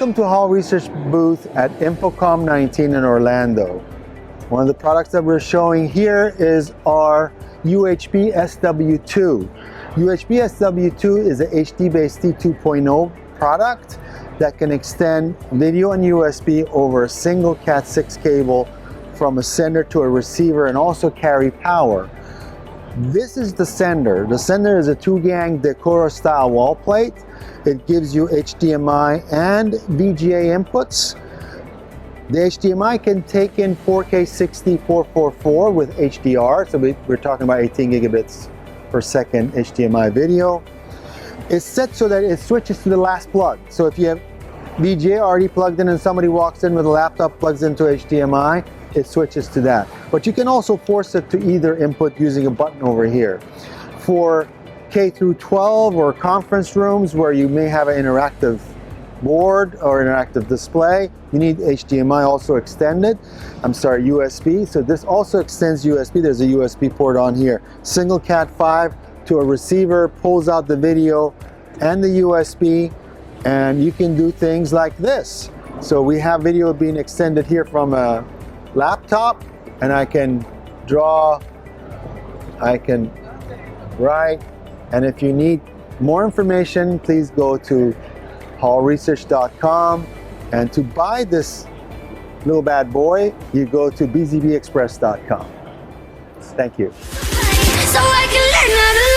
Welcome to Hall Research booth at InfoComm 19 in Orlando. One of the products that we're showing here is our UHB-SW2. UHB-SW2 is a HDBaseT 2.0 product that can extend video and USB over a single Cat6 cable from a sender to a receiver and also carry power. This is the sender. The sender is a 2-gang Decora style wall plate. It gives you HDMI and VGA inputs. The HDMI can take in 4K 60 444 with HDR, so we're talking about 18 gigabits per second HDMI video. It's set so that it switches to the last plug. So if you have VGA already plugged in and somebody walks in with a laptop, plugs into HDMI, it switches to that. But you can also force it to either input using a button over here. For K through 12 or conference rooms where you may have an interactive board or interactive display, you need HDMI also extended. USB. So this also extends USB. There's a USB port on here. Single Cat5 to a receiver, pulls out the video and the USB, and you can do things like this. So we have video being extended here from a laptop, and I can draw, I can write, and if you need more information, please go to hallresearch.com, and to buy this little bad boy, you go to bzbexpress.com. Thank you. So I can learn how to